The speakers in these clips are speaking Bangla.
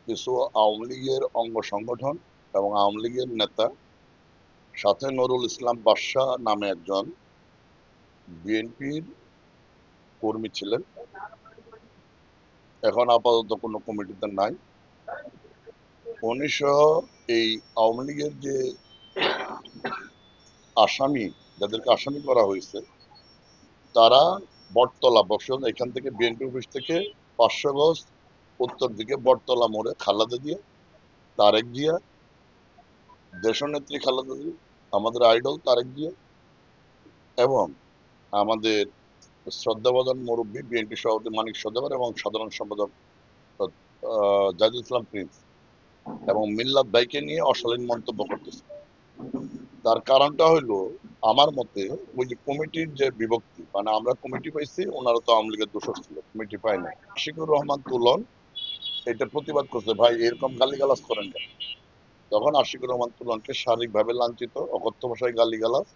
কিছু আওয়ামী লীগের অঙ্গ সংগঠন এবং আওয়ামী লীগের নেতা, সাথে নুরুল ইসলাম বাদশা নামে একজন বিএনপির কর্মী ছিলেন, এখন আপাতত কোনো কমিটিতে নাই। উনি সহ এই আওয়ামী লীগের যে আসামি, যাদেরকে আসামি করা হয়েছে, তারা বটতলা বসন, এখান থেকে বিএনপি অফিস থেকে 500 গজ উত্তর দিকে বটতলা মোড়ে খালেদা জিয়া, তারেক জিয়া, দেশনেত্রী খালেদা জিয়া, আমাদের আইডল তারেক জিয়া এবং আমাদের শ্রদ্ধাভাজন মুরব্বী বিএনপি সভাপতি মানিক সওদাগর এবং সাধারণ সম্পাদক জাহিদুল ইসলাম প্রিন্স এবং মিল্লাত ভাইকে নিয়ে অশালীন মন্তব্য করতেছে। তার কারণটা হইলো, আমার মতে ওই যে কমিটির যে বিভক্তি, মানে আমরা কমিটি পাইছি, ওনারা তো আওয়ামী লীগের দোষর ছিল, কমিটি পায় না। আশিকুর রহমান তুলন এটা প্রতিবাদ করছে, ভাই এরকম গালিগালাজ করেন কেন? তখন আশিকুর রহমান তুলনকে শারীরিকভাবে লাঞ্ছিত, অকথ্য ভাষায় গালিগালাজ,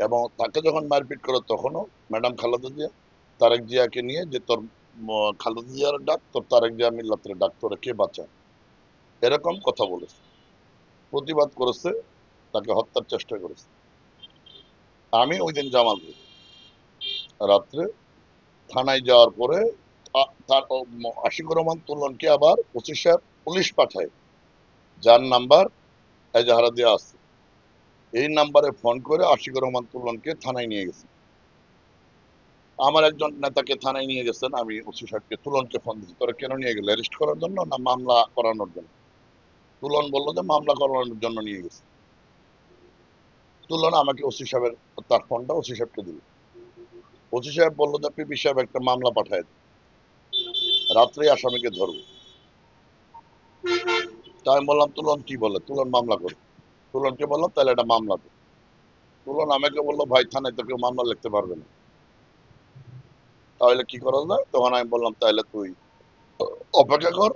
এবং তাকে যখন মারপিট করে তখনও ম্যাডাম খালেদা জিয়া তারেক জিয়াকে নিয়ে যে তোর খালেদা জিয়ার ডাক, তোর তারেক জিয়া মিল্লাতের ডাক, তোরে কে বাঁচায়, এরকম কথা বলেছে, প্রতিবাদ করেছে, তাকে হত্যার চেষ্টা করেছে। আমি ওই দিন জামালপুর রাত্রে থানায় যাওয়ার পরে তার আশিকুর রহমান তুলনকে আবার ওসি সাহেব পুলিশ পাঠায়, যার নাম্বার এজাহারা দেওয়া আছে, এই নাম্বারে ফোন করে আশিকুর রহমান তুলনকে থানায় নিয়ে গেছে। আমার একজন নেতাকে থানায় নিয়ে গেছেন, আমি ওসি সাহেবকে তুলনকে ফোন দিচ্ছি, তোরা কেন নিয়ে গেলে, অ্যারেস্ট করার জন্য না মামলা করানোর জন্য? তুলন বললো যে মামলা করানোর জন্য নিয়ে গেছে। তুলন আমাকে ওসি সাহেবের তার ফোনটা ওসি সাহেবকে দিল। ওসি সাহেব বললো যে পিপি সাহেব একটা মামলা পাঠায় দেন, রাত্রে আসামিকে ধরবো। তাই আমি বললাম তুলন কি বলে, তুলন মামলা করে। তুলনকে বললাম তাহলে একটা মামলা দে। তুলন আমাকে বললো ভাই থানায় তো কেউ মামলা লিখতে পারবে না, তাহলে কি করা যায়? তখন আমি বললাম তাহলে তুই অপেক্ষা কর,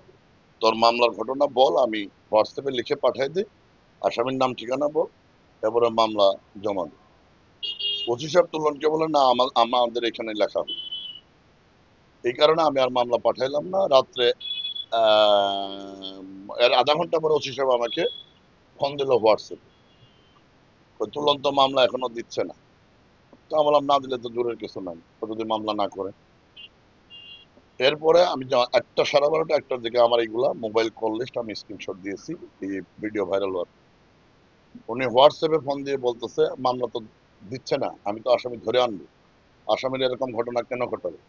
তোর মামলার ঘটনা বল, আমি হোয়াটসঅ্যাপে লিখে পাঠাই দিই, আসামির নাম ঠিকানা বল, তারপরে মামলা জমা দে। ওসি সাহেব তুলনকে বলে না, আমাদের এখানে লেখা হবে। এই কারণে আমি আর মামলা পাঠাইলাম না। রাত্রে এর আধা ঘন্টা পরে ওসি সাহেব আমাকে ফোন দিল হোয়াটসঅ্যাপে, তুলন তো মামলা এখনো দিচ্ছে না। তো আমি বললাম না দিলে তো দূরের কিছু নাই, ও যদি মামলা না করে। এরপরে আমি 1টা 12:30 1টার দিকে আমার এইগুলা মোবাইল কল লিস্ট আমি স্ক্রিনশট দিয়েছি, এই ভিডিও ভাইরাল হওয়ার। উনি হোয়াটসঅ্যাপে ফোন দিয়ে বলতেছে মামলা তো দিচ্ছে না, আমি তো আসামি ধরে আনবো, আসামির এরকম ঘটনা কেন ঘটাবে?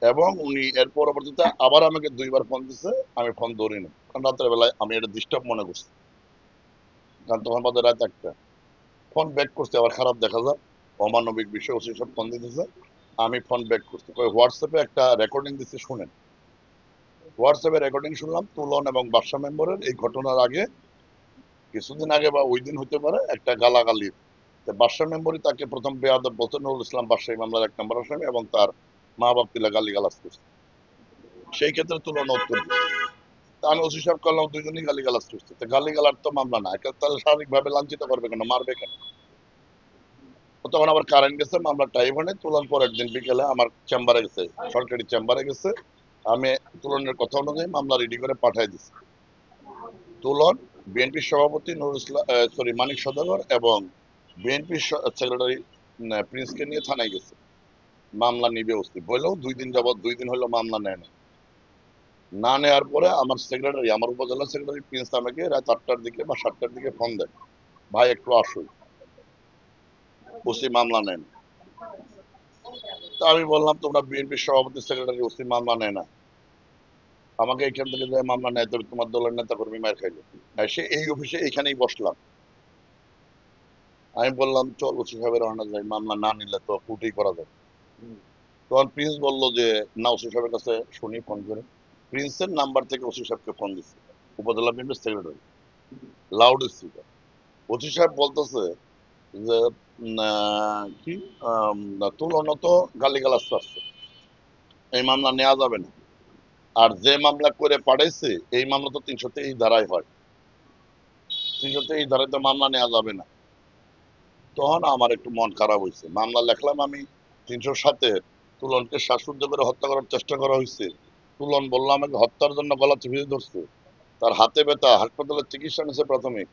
এবং উনি এর পরবর্তীতে আবার আমাকে 2বার ফোন দিছে, আমি ফোন ধরি না, কারণ রাতের বেলায় আমি এটা ডিস্টার্ব মনে করছি, কারণ তখন বাজে রাত 1টা। ফোন ব্যাক করছে, আবার খারাপ দেখা যায়, অমানবিক বিষয়, ওসি সব ফোন দিতেছে। আমি ফোন ব্যাক করছি, হোয়াটসঅ্যাপে একটা রেকর্ডিং দিচ্ছে শুনেন। হোয়াটসঅ্যাপে রেকর্ডিং শুনলাম তুলন এবং বাদশা মেম্বারের এই ঘটনার আগে, কিছুদিন আগে বা ওই দিন হতে পারে, একটা গালাগালির। বাদশা মেম্বরই তাকে প্রথম বেয়াদব বলছে, নুরুল ইসলাম বাদশাহী মামলার 1 নম্বর আসামি, এবং তার মা বাপ তিলা গালিগালাজ করছে। সেই ক্ষেত্রে তুলনা উত্তর দিচ্ছে। তা আমি ওসি সাহেব করলাম দুইজনই গালিগালাজ করছে, তো গালিগালার তো মামলা না, তাহলে শারীরিকভাবে লাঞ্ছিত করবে কেন, মারবে কেন? তখন আবার কারেন্ট গেছে, মামলা টাইভানে তুলন পরের দিন বিকেলে আমার চেম্বারে গেছে, সরকারি চেম্বারে গেছে। আমি তুলনের কথা অনুযায়ী মামলা রেডি করে পাঠাই দিছি। তুলন বিএনপি সভাপতি নুরুল ইসলাম, সরি, মানিক সওদাগর এবং বিএনপি সেক্রেটারি প্রিন্সকে নিয়ে থানায় গেছে, মামলা নিবে ওসি বললেও 2 দিন যাবত, 2 দিন হলো মামলা নেয় না। না নেওয়ার পরে আমার সেক্রেটারি, আমার উপজেলা সেক্রেটারি প্রিন্স আমাকে রাত 8টার দিকে বা 7টার দিকে ফোন দেয়, ভাই একটু আসুন, ওসি মামলা নেন। তা আমি বললাম তোমরা বিএনপি সভাপতি সেক্রেটারি, ওসি মামলা নেয় না, আমাকে এখান থেকে যে মামলা নেয়, তবে তোমার দলের নেতা কর্মী মার খাইলো। সে এই অফিসে এইখানেই বসলাম। আমি বললাম চল ওসি সাহেবের আনা যায়, মামলা না নিলে তো কোর্টেই করা যাবে। তখন প্রিন্স বললো যে না, ওসি সাহেবের কাছে শুনি ফোন করে। প্রিন্সের নাম্বার থেকে ওসি সাহেবকে ফোন দিচ্ছে, উপজেলা বিএনপির সেক্রেটারি, লাউড স্পিকার। ওসি সাহেব বলতেছে যে কি তুলনা তো গালিগালাজ করছে, এই মামলা নেওয়া যাবে না, আর যে মামলা করে পাঠাইছে এই মামলা তো 323 ধারায় হয়, 323 ধারায় তো মামলা নেওয়া যাবে না। তখন আমার একটু মন খারাপ হয়েছে, মামলা লেখলাম আমি 307-এ, তুলনকে শ্বাসরুদ্ধ করে হত্যা করার চেষ্টা করা হয়েছে। তুলন বললো আমাকে হত্যার জন্য গলা চিপিয়ে ধরছে, তার হাতে ব্যথা, হাসপাতালে চিকিৎসা নিয়েছে প্রাথমিক।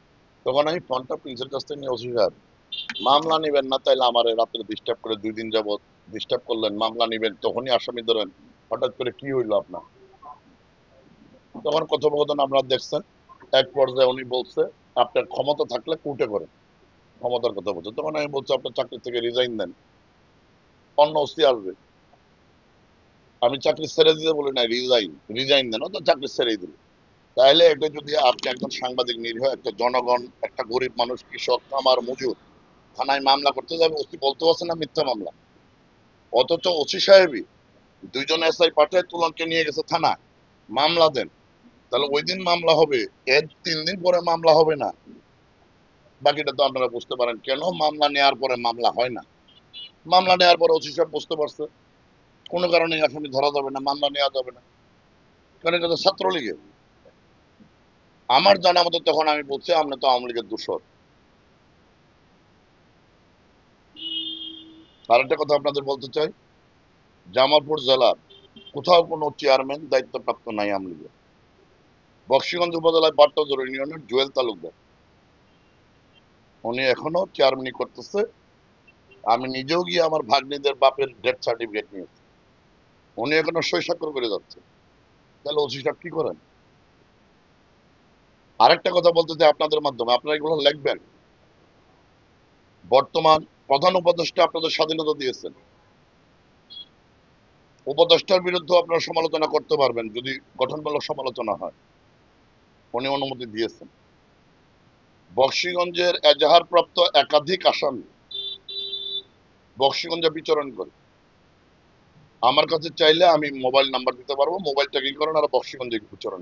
তখন আমি ফোনটা প্রিন্সের কাছ থেকে নিয়ে ওসি সাহেব, মামলা নিবেন না তাইলে আমার রাত্রে ডিস্টার্ব করে 2 দিন যাবত ডিস্টার্ব করলেন, মামলা নিবেন তখনই আসামি ধরেন, হঠাৎ করে কি হইলো আপনার? তখন কথোপকথন আপনারা দেখছেন। এক পর্যায়ে উনি বলছে আপনার ক্ষমতা থাকলে কোর্টে করেন, ক্ষমতার কথা বলছে। তখন আমি বলছি আপনার চাকরি থেকে রিজাইন দেন, অন্য ওসি আসবে। আমি চাকরি ছেড়ে দিতে বলি না, রিজাইন রিজাইন দেন, ও তো চাকরি ছেড়েই দিল। তাহলে এটা যদি আপনি একজন সাংবাদিক, নিরীহ একটা জনগণ, একটা গরিব মানুষ, কৃষক, খামার, মজুর থানায় মামলা করতে যাবে, ওসি বলতে পারছে না মিথ্যা মামলা, অথচ ওসি সাহেবই 2 জন এসআই পাঠায় তুলনকে নিয়ে গেছে থানায়, মামলা দেন। তাহলে ওই দিন মামলা হবে, এর 3 দিন পরে মামলা হবে না। বাকিটা তো আপনারা বুঝতে পারেন কেন মামলা নেওয়ার পরে মামলা হয় না। মামলা নেওয়ার পরে ওসি সাহেব বুঝতে পারছে কোনো কারণে আসামি ধরা যাবে না, মামলা নেওয়া যাবে না, কারণ এটা তো ছাত্রলীগের। আমার জানা মতো তখন আমি বলছি আপনি তো আওয়ামী লীগের দূষর। আরেকটা কথা আপনাদের বলতে চাই, জামালপুর জেলার কোথাও কোনো চেয়ারম্যান দায়িত্বপ্রাপ্ত নাই আওয়ামী লীগের। বক্সিগঞ্জ উপজেলায় বাট্টাজোর ইউনিয়নের জুয়েল তালুকদার, উনি এখনো চেয়ারম্যানই করতেছে। আমি নিজেও গিয়ে আমার ভাগ্নিদের বাপের ডেথ সার্টিফিকেট নিয়েছি, উনি এখনো সই স্বাক্ষর করে যাচ্ছে। তাহলে ওসি সাহেব কি করেন? আরেকটা কথা বলতে চাই আপনাদের মাধ্যমে, আপনারা এগুলো লিখবেন। বর্তমান প্রধান উপদেষ্টা আপনাদের স্বাধীনতা দিয়েছেন, উপদেষ্টার বিরুদ্ধে আপনারা সমালোচনা করতে পারবেন যদি গঠনমূলক সমালোচনা হয়, উনি অনুমতি দিয়েছেন। বক্সিগঞ্জের এজাহারপ্রাপ্ত একাধিক আসামি বক্সিগঞ্জে বিচরণ করে, আমার কাছে চাইলে আমি মোবাইল নাম্বার দিতে পারবো, মোবাইলটা কি করেন আর বক্সিগঞ্জে বিচরণ